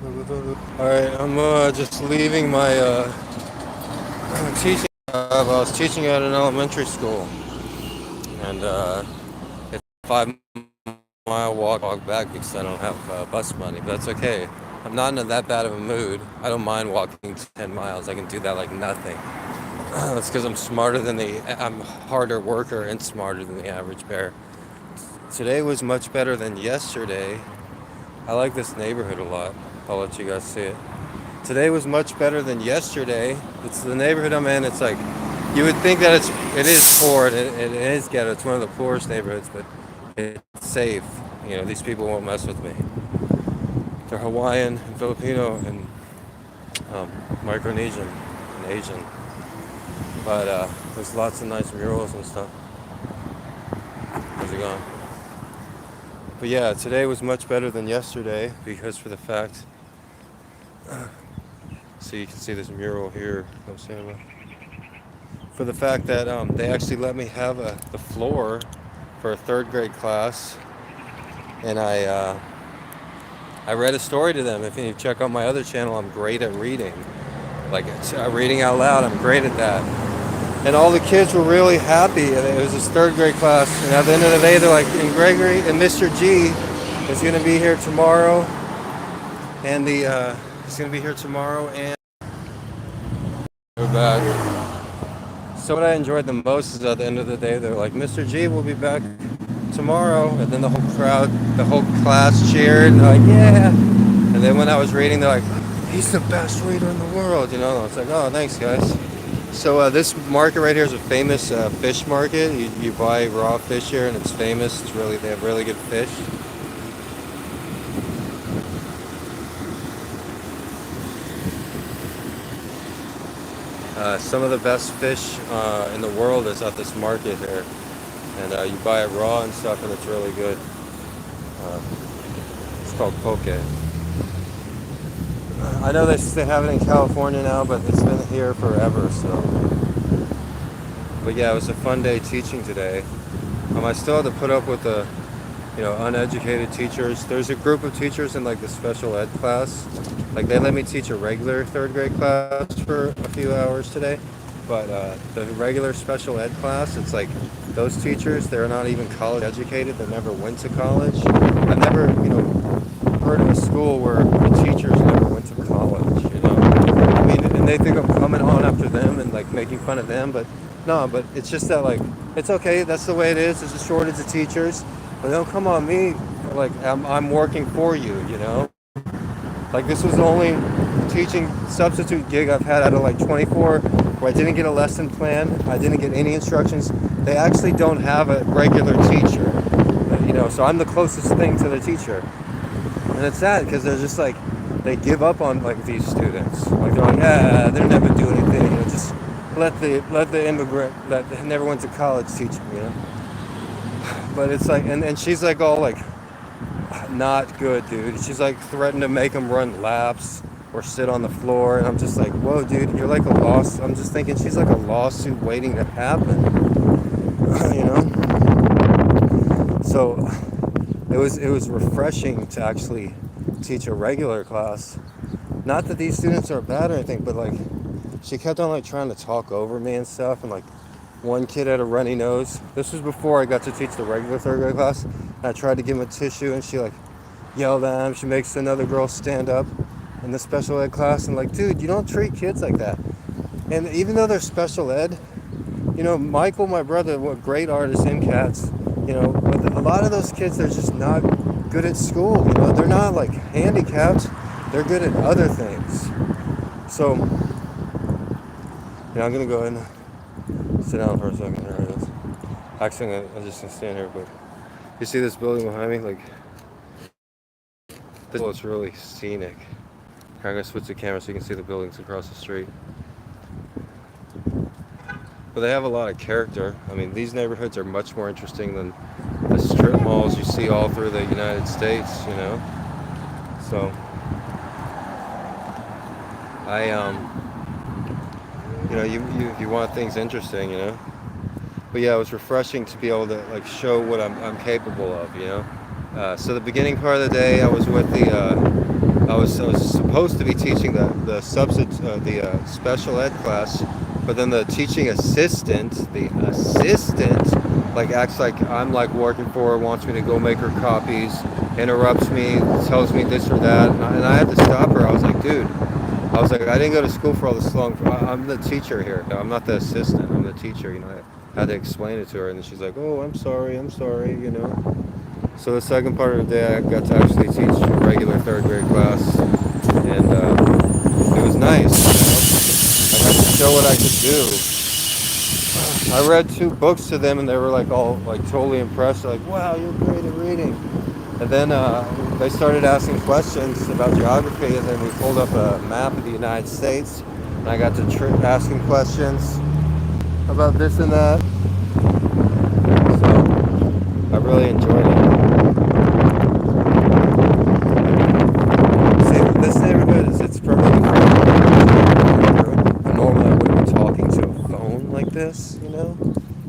Alright, I'm just leaving my teaching job. I was teaching at an elementary school, and it's a 5 mile walk back because I don't have bus money, but that's okay. I'm not in that bad of a mood. I don't mind walking 10 miles. I can do that like nothing. That's because I'm a harder worker and smarter than the average bear. Today was much better than yesterday. I like this neighborhood a lot. I'll let you guys see it. Today was much better than yesterday. It's the neighborhood I'm in. It's like you would think that it is poor. It is ghetto. It's one of the poorest neighborhoods, but it's safe. You know, these people won't mess with me. They're Hawaiian and Filipino and Micronesian and Asian. But there's lots of nice murals and stuff. How's it going? But yeah, today was much better than yesterday because for the fact, so you can see this mural here. I'm saying for the fact that they actually let me have the floor for a third grade class, and I read a story to them. If you check out my other channel, I'm great at reading, like reading out loud. I'm great at that, and all the kids were really happy. And it was this third grade class, and at the end of the day, they're like, and Gregory and Mr. G is going to be here tomorrow, and he's going to be here tomorrow, and we're back. So what I enjoyed the most is at the end of the day, they're like, Mr. G will be back tomorrow. And then the whole crowd, the whole class cheered. And they're like, yeah. And then when I was reading, they're like, he's the best reader in the world. You know, I was like, oh, thanks, guys. So this market right here is a famous fish market. You buy raw fish here, and it's famous. They have really good fish. Some of the best fish in the world is at this market here, and you buy it raw and stuff, and it's really good. Uh, it's called poke. I know they have it in California now, but it's been here forever. So, but yeah, it was a fun day teaching today. I still had to put up with the uneducated teachers. There's a group of teachers in like the special ed class. Like they let me teach a regular third grade class for a few hours today, but the regular special ed class, it's like those teachers, they're not even college educated. They never went to college. I've never, heard of a school where the teachers never went to college. I mean, and they think I'm coming on after them and like making fun of them, but no. But it's just that like it's okay. That's the way it is. There's a shortage of teachers. But don't come on me like I'm working for you, Like this was the only teaching substitute gig I've had out of like 24 where I didn't get a lesson plan. I didn't get any instructions. They actually don't have a regular teacher, so I'm the closest thing to the teacher. And it's sad because they're just like, they give up on like these students. Like they're like, yeah, they'll never do anything. Just let the immigrant that never went to college teach them, But it's like, and she's like all like, not good, dude. She's like threatened to make them run laps or sit on the floor, and I'm just like, whoa, dude, you're like a loss. I'm just thinking she's like a lawsuit waiting to happen, So it was refreshing to actually teach a regular class. Not that these students are bad or anything, but like she kept on like trying to talk over me and stuff, and like one kid had a runny nose. This was before I got to teach the regular third grade class. I tried to give him a tissue, and she like yelled at him. She makes another girl stand up in the special ed class, and like, dude, you don't treat kids like that. And even though they're special ed, Michael, my brother, what great artist in cats, but a lot of those kids, they're just not good at school. They're not like handicapped. They're good at other things. So, I'm gonna go ahead and sit down for a second. There it is. Actually, I'm just gonna stand here, but you see this building behind me? Like, this is really scenic. I'm gonna switch the camera so you can see the buildings across the street. But they have a lot of character. I mean, these neighborhoods are much more interesting than the strip malls you see all through the United States, So, you want things interesting, But yeah, it was refreshing to be able to like show what I'm capable of, So the beginning part of the day, I was with the I was supposed to be teaching the special ed class, but then the teaching assistant, like acts like I'm like working for her, wants me to go make her copies, interrupts me, tells me this or that, and I had to stop her. I was like, dude, I was like, I didn't go to school for all this long. I'm the teacher here. No, I'm not the assistant. I'm the teacher. I had to explain it to her, and then she's like, oh, I'm sorry. So the second part of the day, I got to actually teach a regular third grade class, and it was nice. I got to show what I could do. I read 2 books to them, and they were like all like totally impressed. They're like, wow, you're great at reading. And then they started asking questions about geography, and then we pulled up a map of the United States, and I got to ask them questions about this and that. So I really enjoyed it. See, this neighborhood it's perfectly friendly. Normally I wouldn't be talking to a phone like this.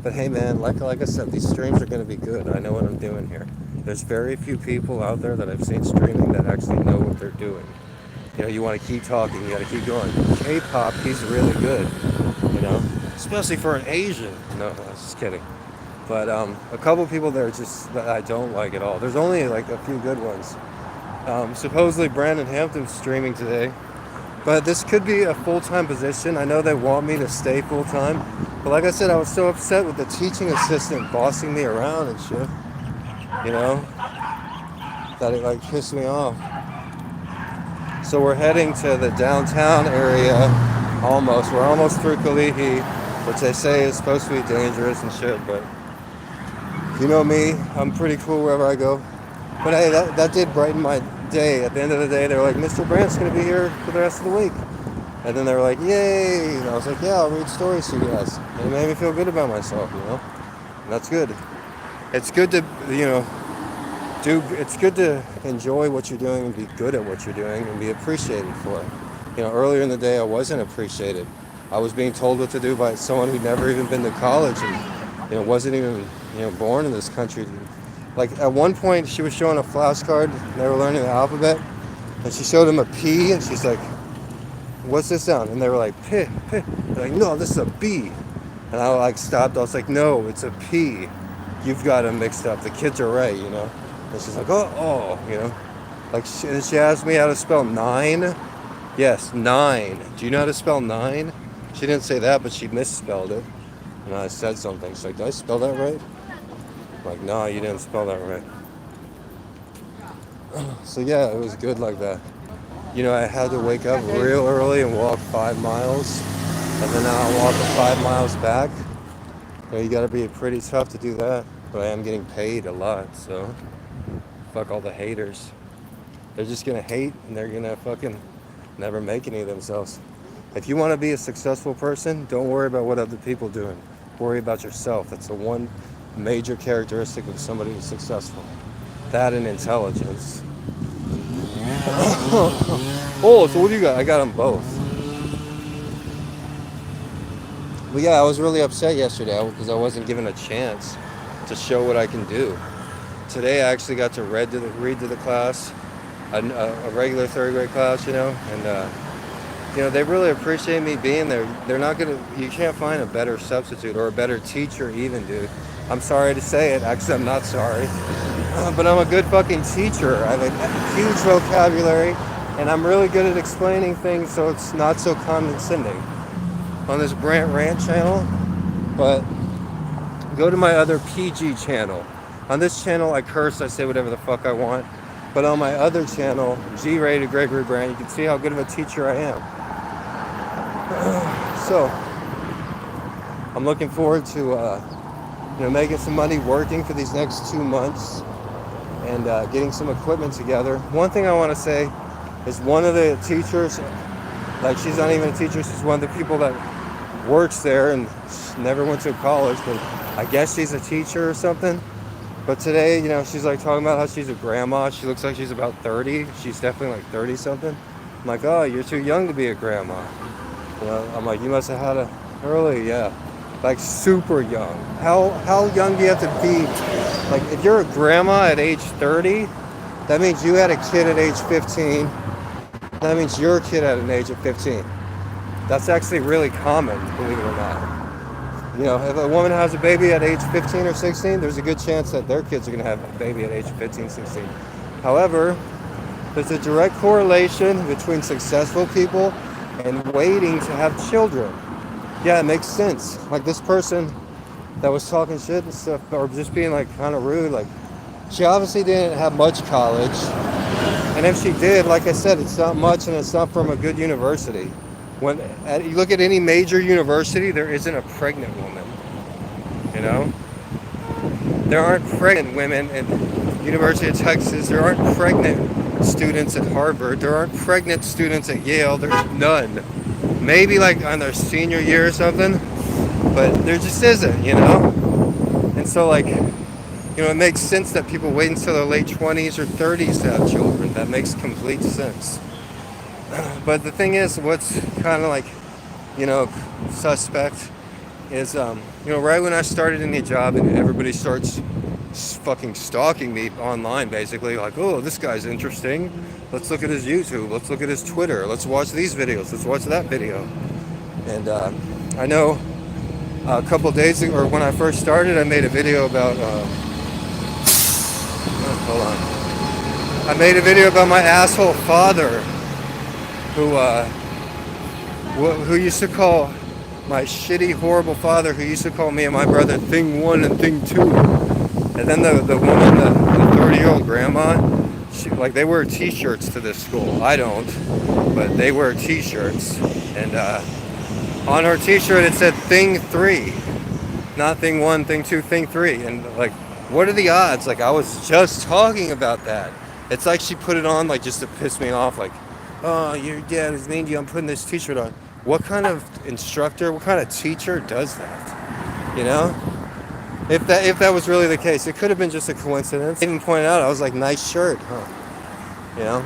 But hey man, like I said, these streams are going to be good. I know what I'm doing here. There's very few people out there that I've seen streaming that actually know what they're doing. You want to keep talking, you got to keep going. K-pop, he's really good, especially for an Asian. No, I was just kidding. But a couple people there just that I don't like at all. There's only like a few good ones. Supposedly Brandt and Hampton's streaming today, but this could be a full-time position. I know they want me to stay full-time, but like I said, I was so upset with the teaching assistant bossing me around and shit. That it like pissed me off. So we're heading to the downtown area almost. We're almost through Kalihi, which they say is supposed to be dangerous and shit, but you know me, I'm pretty cool wherever I go. But hey, that did brighten my day. At the end of the day, they were like, Mr. Brandt's going to be here for the rest of the week. And then they were like, yay! And I was like, yeah, I'll read stories to you guys. And it made me feel good about myself, And that's good. It's good to, it's good to enjoy what you're doing and be good at what you're doing and be appreciated for it. Earlier in the day, I wasn't appreciated. I was being told what to do by someone who'd never even been to college and, wasn't even, born in this country. Like at one point, she was showing a flashcard and they were learning the alphabet, and she showed them a P, and she's like, what's this sound? And they were like, P. They're like, no, this is a B. And I like stopped. I was like, no, it's a P. You've got them mixed up. The kids are right, And she's like, oh. Like, she asked me how to spell 9. Yes, 9. Do you know how to spell 9? She didn't say that, but she misspelled it. And I said something. She's like, did I spell that right? I'm like, no, you didn't spell that right. So yeah, it was good like that. I had to wake up real early and walk 5 miles. And then I'll walk the 5 miles back. You gotta be pretty tough to do that. But I am getting paid a lot, so fuck all the haters. They're just gonna hate, and they're gonna fucking never make any of themselves. If you want to be a successful person, don't worry about what other people are doing. Worry about yourself. That's the one major characteristic of somebody who's successful. That and intelligence. Oh, so what do you got? I got them both. But yeah, I was really upset yesterday because I wasn't given a chance to show what I can do. Today I actually got to read to the class, a regular third grade class, and they really appreciate me being there. They're not you can't find a better substitute or a better teacher even, dude. I'm sorry to say it, actually I'm not sorry, but I'm a good fucking teacher. I have a huge vocabulary, and I'm really good at explaining things so it's not so condescending on this Brandt Rant channel. But go to my other PG channel. On this channel I curse, I say whatever the fuck I want. But on my other channel, G-rated Gregory Brandt, you can see how good of a teacher I am. So, I'm looking forward to making some money working for these next 2 months and getting some equipment together. One thing I want to say is one of the teachers, like she's not even a teacher, she's one of the people that works there and never went to college, but I guess she's a teacher or something. But today, she's like talking about how she's a grandma. She looks like she's about 30. She's definitely like 30 something. I'm like, oh, you're too young to be a grandma. I'm like, you must have had a early, yeah. Like super young. How young do you have to be? Like if you're a grandma at age 30, that means you had a kid at age 15 that means you're a kid at an age of 15. That's actually really common, believe it or not. You know, if a woman has a baby at age 15 or 16, there's a good chance that their kids are going to have a baby at age 15, 16. However, there's a direct correlation between successful people and waiting to have children. Yeah, it makes sense. Like this person that was talking shit and stuff, or just being like kind of rude, like she obviously didn't have much college. And if she did, like I said, it's not much and it's not from a good university. When you look at any major university, there isn't a pregnant woman. You know? There aren't pregnant women in University of Texas. There aren't pregnant students at Harvard. There aren't pregnant students at Yale. There's none. Maybe like on their senior year or something, but there just isn't, you know? And so like, you know, it makes sense that people wait until their late 20s or 30s to have children. That makes complete sense. But the thing is, what's kind of like, you know, suspect is, you know, right when I started in the job and everybody starts fucking stalking me online, basically, like, oh, this guy's interesting. Let's look at his YouTube. Let's look at his Twitter. Let's watch these videos. Let's watch that video. And I know a couple days ago, or when I first started, I made a video about, hold on. I made a video about my asshole father, who used to call my shitty, horrible father, who used to call me and my brother thing one and thing two. And then the woman, the 30-year-old grandma, like they wear t-shirts to this school. I don't, but they wear t-shirts. And on her t-shirt it said thing three, not thing one, thing two, thing three. And like, what are the odds? Like I was just talking about that. It's like she put it on like just to piss me off, like, oh, your dad is mean to you, I'm putting this t-shirt on. What kind of instructor, what kind of teacher does that? You know? If that was really the case, it could have been just a coincidence. I even pointed out, I was like, nice shirt, huh? You know?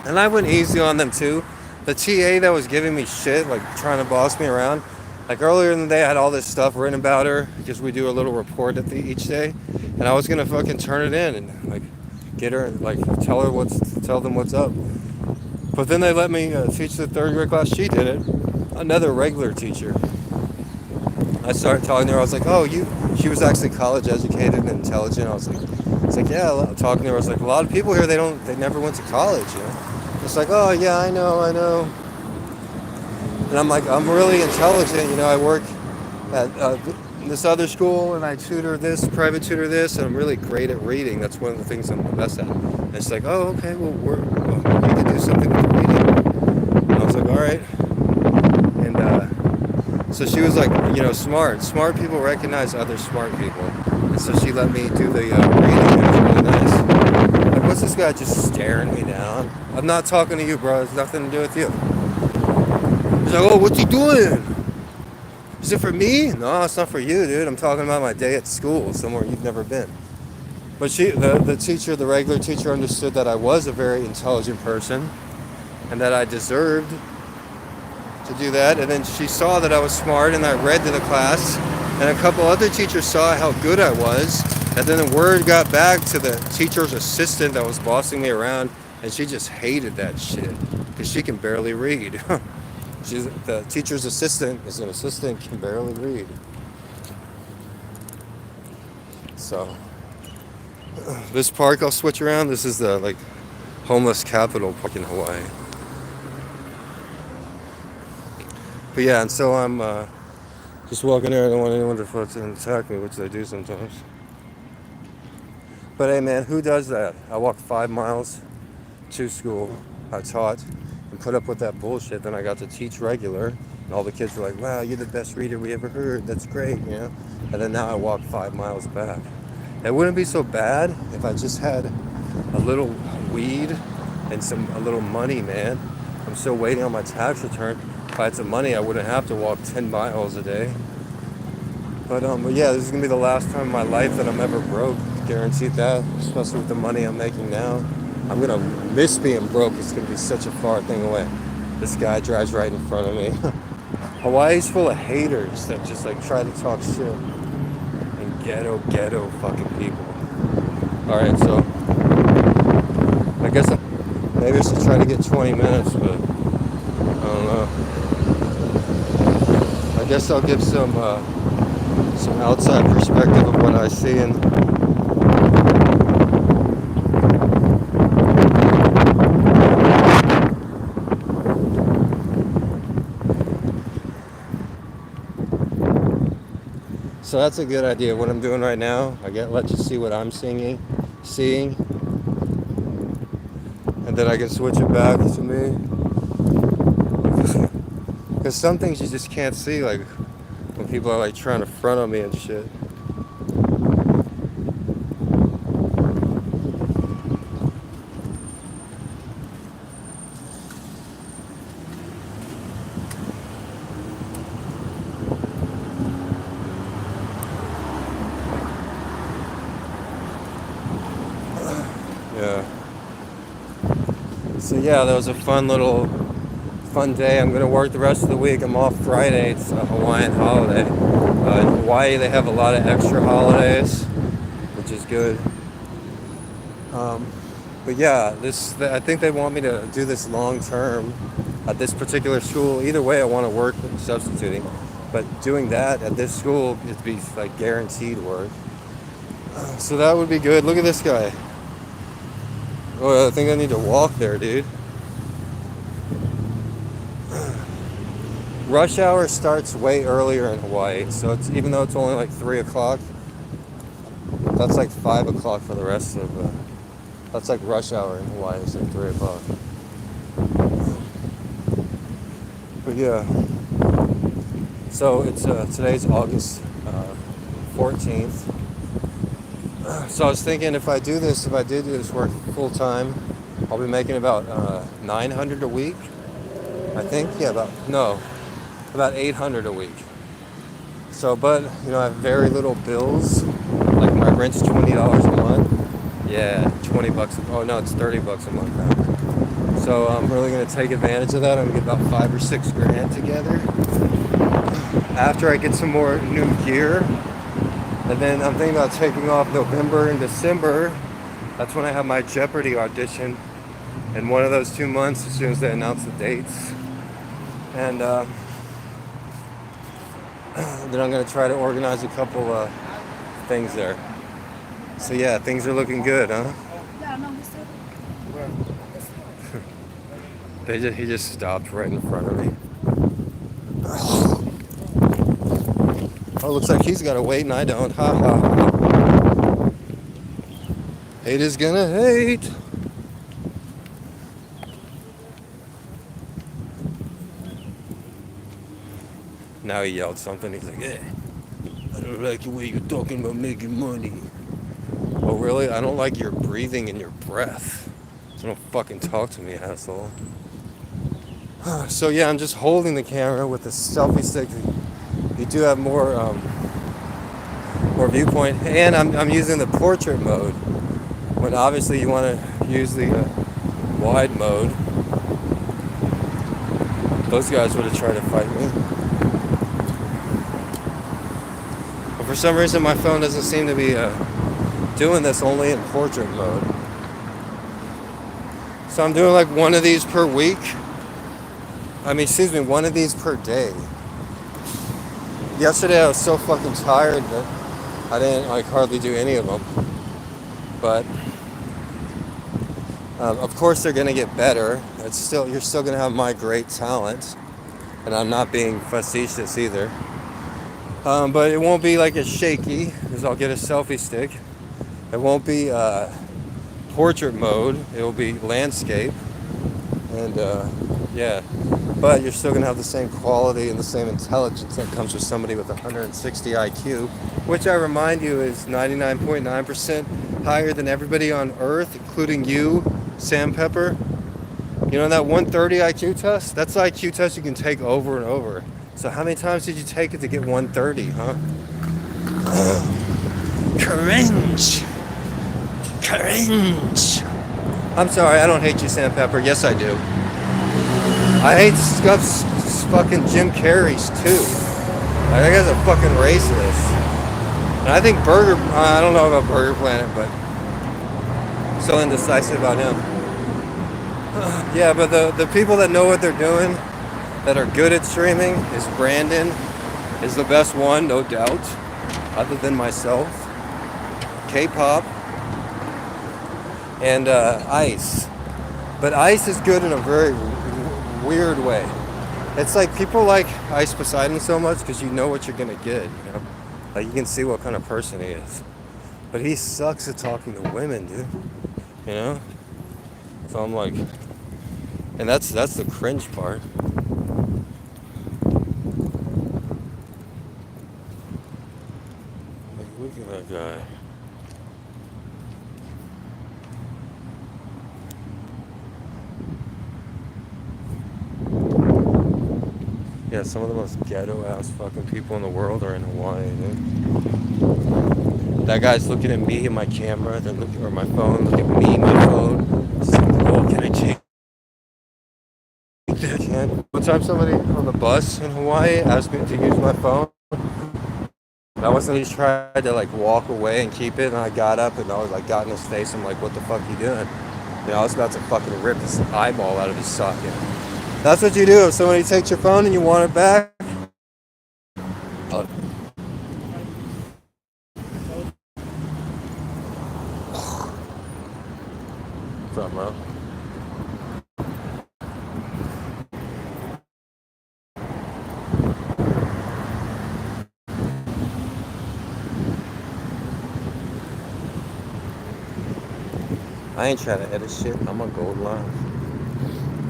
And I went easy on them too. The TA that was giving me shit, like trying to boss me around, like earlier in the day I had all this stuff written about her because we do a little report at each day, and I was gonna fucking turn it in and like get her, like tell them what's up. But then they let me teach the third grade class. She did it. Another regular teacher. I started talking to her. I was like, oh, she was actually college educated and intelligent. I was like, yeah, talking to her. I was like, a lot of people here, they never went to college, you know? It's like, oh, yeah, I know. And I'm like, I'm really intelligent. You know, I work at this other school and I private tutor this, and I'm really great at reading. That's one of the things I'm the best at. And it's like, oh, okay, well, we could do something with reading. And I was like, all right. And so she was like, you know, smart people recognize other smart people. And so she let me do the reading. It was really nice. Like, what's this guy just staring me down? I'm not talking to you, bro. It's nothing to do with you. He's like, oh, what's he doing? Is it for me? No, it's not for you, dude. I'm talking about my day at school, somewhere you've never been. But the teacher, the regular teacher, understood that I was a very intelligent person and that I deserved to do that. And then she saw that I was smart and I read to the class. And a couple other teachers saw how good I was. And then the word got back to the teacher's assistant that was bossing me around. And she just hated that shit because she can barely read. The teacher's assistant is an assistant, can barely read. So this park I'll switch around. This is the like homeless capital park in Hawaii. But yeah, and so I'm just walking there. I don't want anyone to fucking attack me, which they do sometimes. But hey man, who does that? I walked 5 miles to school. I taught and put up with that bullshit. Then I got to teach regular, and all the kids were like, wow, you're the best reader we ever heard. That's great, you know? And then now I walk 5 miles back. It wouldn't be so bad if I just had a little weed and a little money, man. I'm still waiting on my tax return. If I had some money, I wouldn't have to walk 10 miles a day. But yeah, this is gonna be the last time in my life that I'm ever broke. Guaranteed that, especially with the money I'm making now. I'm gonna miss being broke. It's gonna be such a far thing away. This guy drives right in front of me. Hawaii's full of haters that just like try to talk shit. And ghetto fucking people. Alright, so I guess Maybe I should try to get 20 minutes, but I don't know. I guess I'll give some outside perspective of what I see. And so that's a good idea. What I'm doing right now, let you see what I'm seeing, and then I can switch it back to me. Because some things you just can't see, like when people are like trying to front on me and shit. Yeah. So yeah, that was a fun day. I'm gonna work the rest of the week. I'm off Friday. It's a Hawaiian holiday. In Hawaii, they have a lot of extra holidays, which is good. But yeah, I think they want me to do this long term at this particular school. Either way, I want to work substituting, but doing that at this school, it'd be like guaranteed work. So that would be good. Look at this guy. Oh, I think I need to walk there, dude. Rush hour starts way earlier in Hawaii, so even though it's only like 3 o'clock, that's like 5 o'clock for the rest of. That's like rush hour in Hawaii. It's like 3 o'clock. But yeah. So it's today's August 14th. So I was thinking if I did do this work full time, I'll be making about $900 a week. I think, yeah, about 800 a week. So, but you know, I have very little bills. Like my rent's $20 a month. Yeah, $20. Oh no, it's $30 a month now. So I'm really gonna take advantage of that. I'm gonna get about 5 or 6 grand together. After I get some more new gear. And then I'm thinking about taking off November and December. That's when I have my Jeopardy audition. In one of those 2 months, as soon as they announce the dates. And then I'm going to try to organize a couple things there. So yeah, things are looking good, huh? He just stopped right in front of me. Oh, looks like he's got to wait and I don't. Ha ha. Hate is gonna hate. Now he yelled something. He's like, "Hey, I don't like the way you're talking about making money." Oh, really? I don't like your breathing and your breath. So don't fucking talk to me, asshole. So yeah, I'm just holding the camera with the selfie stick. You do have more viewpoint, and I'm using the portrait mode. When obviously you want to use the wide mode. Those guys would have tried to fight me. But for some reason my phone doesn't seem to be doing this, only in portrait mode. So I'm doing like one of these per week. One of these per day. Yesterday I was so fucking tired that I didn't like hardly do any of them. But of course they're gonna get better. You're still gonna have my great talent, and I'm not being facetious either. But it won't be like as shaky, because I'll get a selfie stick. It won't be portrait mode. It will be landscape, and yeah. But you're still gonna have the same quality and the same intelligence that comes with somebody with 160 IQ, which I remind you is 99.9% higher than everybody on Earth, including you, Sam Pepper. You know that 130 IQ test? That's the IQ test you can take over and over. So how many times did you take it to get 130, huh? Cringe. I'm sorry, I don't hate you, Sam Pepper. Yes, I do. I hate Scuff's fucking Jim Carrey's too. Like, that guy's a fucking racist. And I think I don't know about Burger Planet, but I'm so indecisive about him. Yeah, but the people that know what they're doing, that are good at streaming, is Brandon, is the best one, no doubt, other than myself. K-pop and Ice. But Ice is good in a very weird way. It's like people like Ice Poseidon so much because you know what you're gonna get. You know, like you can see what kind of person he is. But he sucks at talking to women, dude. You know. So I'm like, and that's the cringe part. Like, look at that guy. Yeah, some of the most ghetto ass fucking people in the world are in Hawaii, dude. That guy's looking at me and my camera, then looking or my phone, look at me, my phone. Just like, oh, can I change that? Can. One time somebody on the bus in Hawaii asked me to use my phone. And I wasn't. He tried to like walk away and keep it, and I got up and I was like, got in his face. I'm like, what the fuck you doing? You know, I was about to fucking rip his eyeball out of his socket. That's what you do if somebody takes your phone and you want it back. Oh, what's up, bro? I ain't trying to edit shit. I'm a gold line.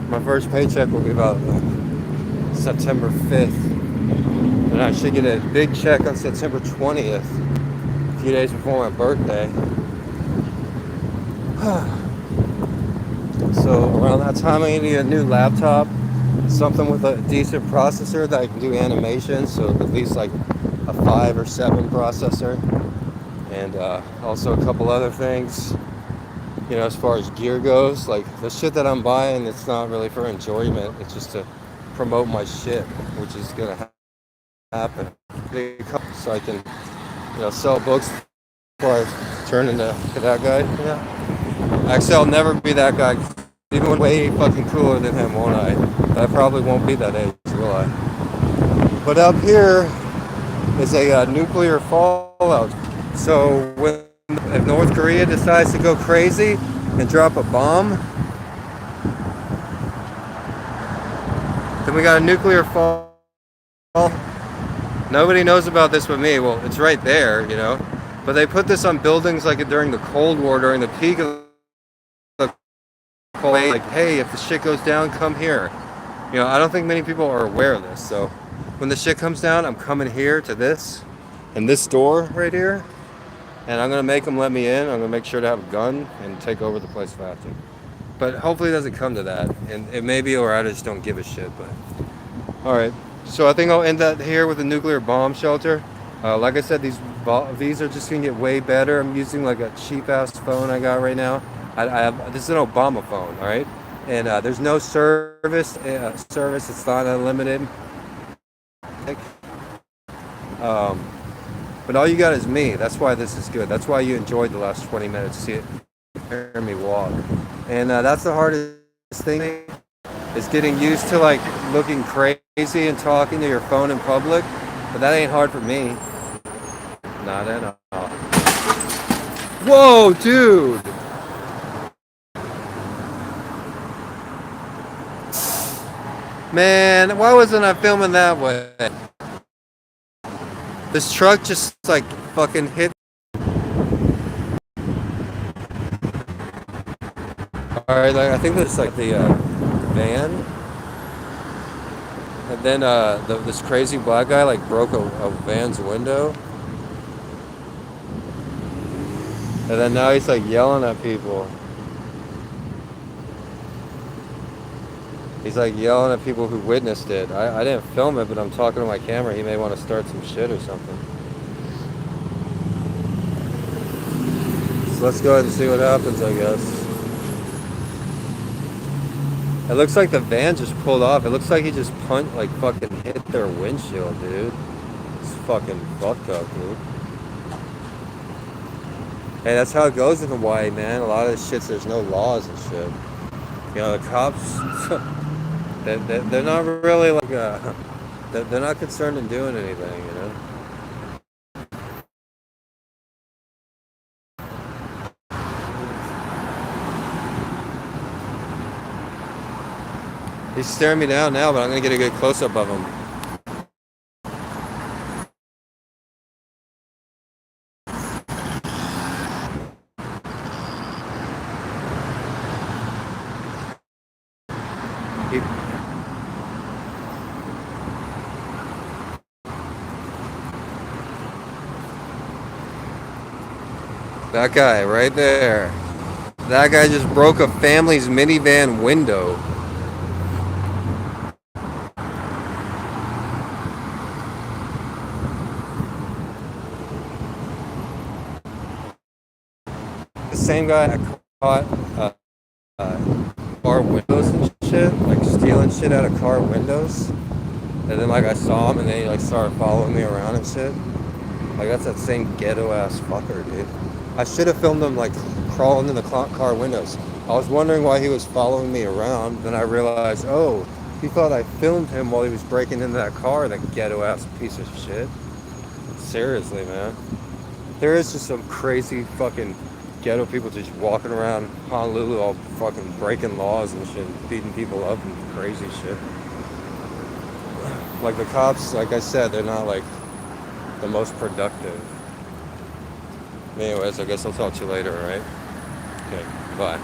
My first paycheck will be about September 5th. And I should get a big check on September 20th, a few days before my birthday. So around that time, I need a new laptop, something with a decent processor that I can do animation. So at least like a 5 or 7 processor, and also a couple other things. You know, as far as gear goes, like the shit that I'm buying, it's not really for enjoyment. It's just to promote my shit, which is gonna happen. So I can, you know, sell books before I turn into that guy. Yeah. Actually, I'll never be that guy. Even way fucking cooler than him, won't I? But I probably won't be that age, will I? But up here is a nuclear fallout. So if North Korea decides to go crazy and drop a bomb, then we got a nuclear fall. Nobody knows about this but me. Well, it's right there, you know. But they put this on buildings like during the Cold War, during the peak of the Cold War. Like, hey, if the shit goes down, come here. You know, I don't think many people are aware of this. So when the shit comes down, I'm coming here to this and this door right here. And I'm going to make them let me in. I'm going to make sure to have a gun and take over the place faster. But hopefully it doesn't come to that. And it may be, or I just don't give a shit. But all right. So I think I'll end that here with a nuclear bomb shelter. Like I said, these are just going to get way better. I'm using like a cheap ass phone I got right now. I have, this is an Obama phone, all right? And there's no service. It's not unlimited. But all you got is me. That's why this is good. That's why you enjoyed the last 20 minutes to see it, hear me walk. And that's the hardest thing, is getting used to like looking crazy and talking to your phone in public. But that ain't hard for me. Not at all. Whoa, dude! Man, why wasn't I filming that way? This truck just like fucking hit. Alright, like, I think there's like the van. And then this crazy black guy like broke a van's window. And then now he's like yelling at people. He's like yelling at people who witnessed it. I didn't film it, but I'm talking to my camera. He may want to start some shit or something. So let's go ahead and see what happens, I guess. It looks like the van just pulled off. It looks like he just like fucking hit their windshield, dude. It's fucking fucked up, dude. Hey, that's how it goes in Hawaii, man. A lot of this shit, there's no laws and shit. The cops, they're not really like, they're not concerned in doing anything. He's staring me down now, but I'm gonna get a good close up of him. He, that guy right there. That guy just broke a family's minivan window. The same guy that caught car windows and shit, like stealing shit out of car windows. And then like I saw him and then he like started following me around and shit. Like that's that same ghetto ass fucker, dude. I should have filmed him like crawling in the car windows. I was wondering why he was following me around. Then I realized, oh, he thought I filmed him while he was breaking into that car. That ghetto ass piece of shit. Seriously, man. There is just some crazy fucking ghetto people just walking around Honolulu all fucking breaking laws and shit, beating people up and crazy shit. Like the cops, like I said, they're not like the most productive. Anyways, I guess I'll talk to you later, alright? Okay, bye.